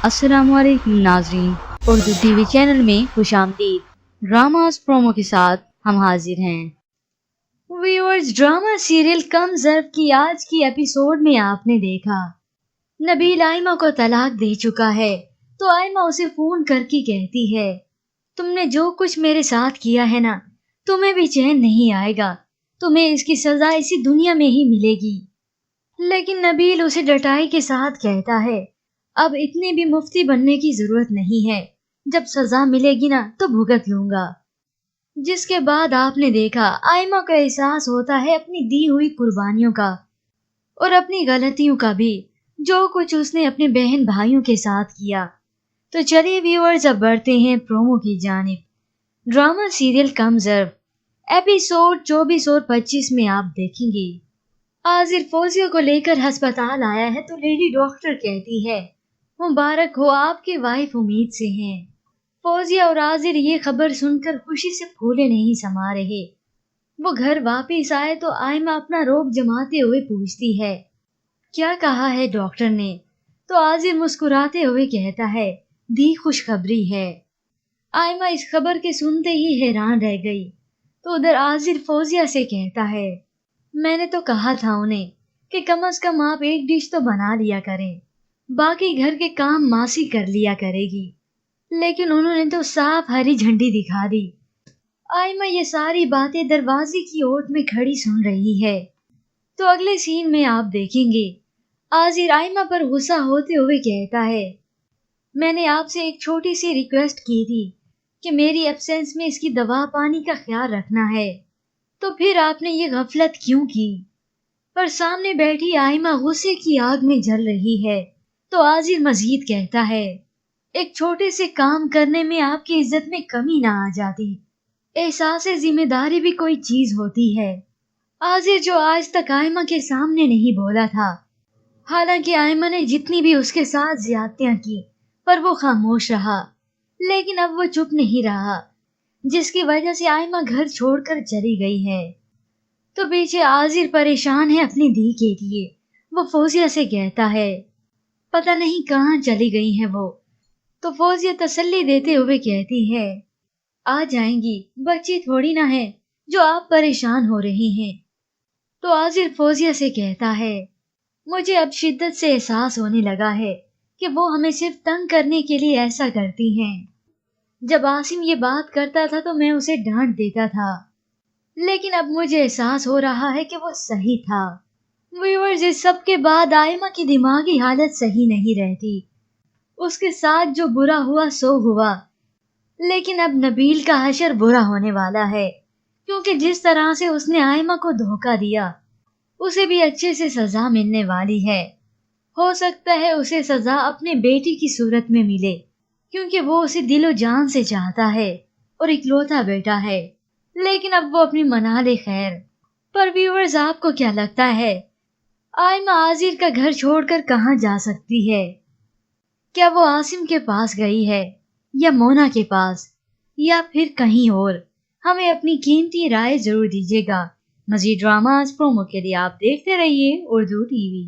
अस्सलाम वालेकुम नाजरीन, उर्दू टीवी चैनल में खुशामदीद। ड्रामास प्रोमो के साथ हम हाजिर हैं। व्यूअर्स, ड्रामा सीरियल कम ज़र्फ की आज की एपिसोड में आपने देखा नबील आयमा को तलाक दे चुका है, तो आयमा उसे फोन करके कहती है, तुमने जो कुछ मेरे साथ किया है ना, तुम्हें भी चैन नहीं आएगा, तुम्हें इसकी सजा इसी दुनिया में ही मिलेगी। लेकिन नबील उसे डटाई के साथ कहता है, अब इतनी भी मुफ्ती बनने की जरूरत नहीं है, जब सजा मिलेगी ना तो भुगत लूंगा। जिसके बाद आपने देखा आयमा को एहसास होता है अपनी दी हुई कुर्बानियों का और अपनी गलतियों का भी, जो कुछ उसने अपने बहन भाइयों के साथ किया। तो चलिए व्यूअर्स, अब बढ़ते हैं प्रोमो की जानिब। ड्रामा सीरियल कम ज़र्फ एपिसोड 24 और 25 में आप देखेंगे आजिर फौजिया को लेकर अस्पताल आया है, तो लेडी डॉक्टर कहती है, मुबारक हो, आपकी वाइफ उम्मीद से हैं। फौजिया और आजिर ये खबर सुनकर खुशी से फूले नहीं समा रहे। वो घर वापस आए तो आयमा अपना रोब जमाते हुए पूछती है, क्या कहा है डॉक्टर ने? तो आजिर मुस्कुराते हुए कहता है, दी खुशखबरी है। आयमा इस खबर के सुनते ही हैरान रह गई। तो उधर आजिर फौजिया से कहता है, मैंने तो कहा था उन्हें कि कम से कम आप एक डिश तो बना लिया करें, बाकी घर के काम मासी कर लिया करेगी, लेकिन उन्होंने तो साफ हरी झंडी दिखा दी। आयमा ये सारी बातें दरवाजे की ओट में खड़ी सुन रही है। तो अगले सीन में आप देखेंगे आजिर आयमा पर गुस्सा होते हुए कहता है, मैंने आपसे एक छोटी सी रिक्वेस्ट की थी कि मेरी एब्सेंस में इसकी दवा पानी का ख्याल रखना है, तो फिर आपने ये गफलत क्यों की? पर सामने बैठी आयमा गुस्से की आग में जल रही है। तो आजिर मजीद कहता है, एक छोटे से काम करने में आपकी इज्जत में कमी ना आ जाती, एहसास जिम्मेदारी भी कोई चीज होती है। आजिर जो आज तक आयमा के सामने नहीं बोला था, हालांकि आयमा ने जितनी भी उसके साथ ज्यादतियां की, पर वो खामोश रहा। लेकिन अब वो चुप नहीं रहा, जिसकी वजह से आयमा घर छोड़कर चली गई है। तो पीछे आजिर परेशान है अपनी दी के लिए। वो फौजिया से कहता है, पता नहीं कहाँ चली गई है वो। तो फौजिया तसल्ली देते हुए कहती है, आ जाएंगी, बच्ची थोड़ी ना है जो आप परेशान हो रही हैं। तो आजिर फौजिया से कहता है, मुझे अब शिद्दत से एहसास होने लगा है कि वो हमें सिर्फ तंग करने के लिए ऐसा करती हैं। जब आसिम ये बात करता था तो मैं उसे डांट देता था, लेकिन अब मुझे एहसास हो रहा है कि वो सही था। व्यूअर्स, इस सब के बाद आयमा की दिमागी हालत सही नहीं रहती। उसके साथ जो बुरा हुआ सो हुआ, लेकिन अब नबील का हशर बुरा होने वाला है, क्योंकि जिस तरह से उसने आयमा को धोखा दिया, उसे भी अच्छे से सजा मिलने वाली है। हो सकता है उसे सजा अपने बेटी की सूरत में मिले, क्योंकि वो उसे दिलो जान से चाहता है और इकलौता बेटा है। लेकिन अब वो अपनी मना ले खैर। पर व्यूअर्स, आपको क्या लगता है, आयमा आजिर का घर छोड़कर कहाँ जा सकती है? क्या वो आसिम के पास गई है, या मोना के पास, या फिर कहीं और? हमें अपनी कीमती राय जरूर दीजिएगा। मजीद ड्रामास प्रोमो के लिए आप देखते रहिए उर्दू टीवी।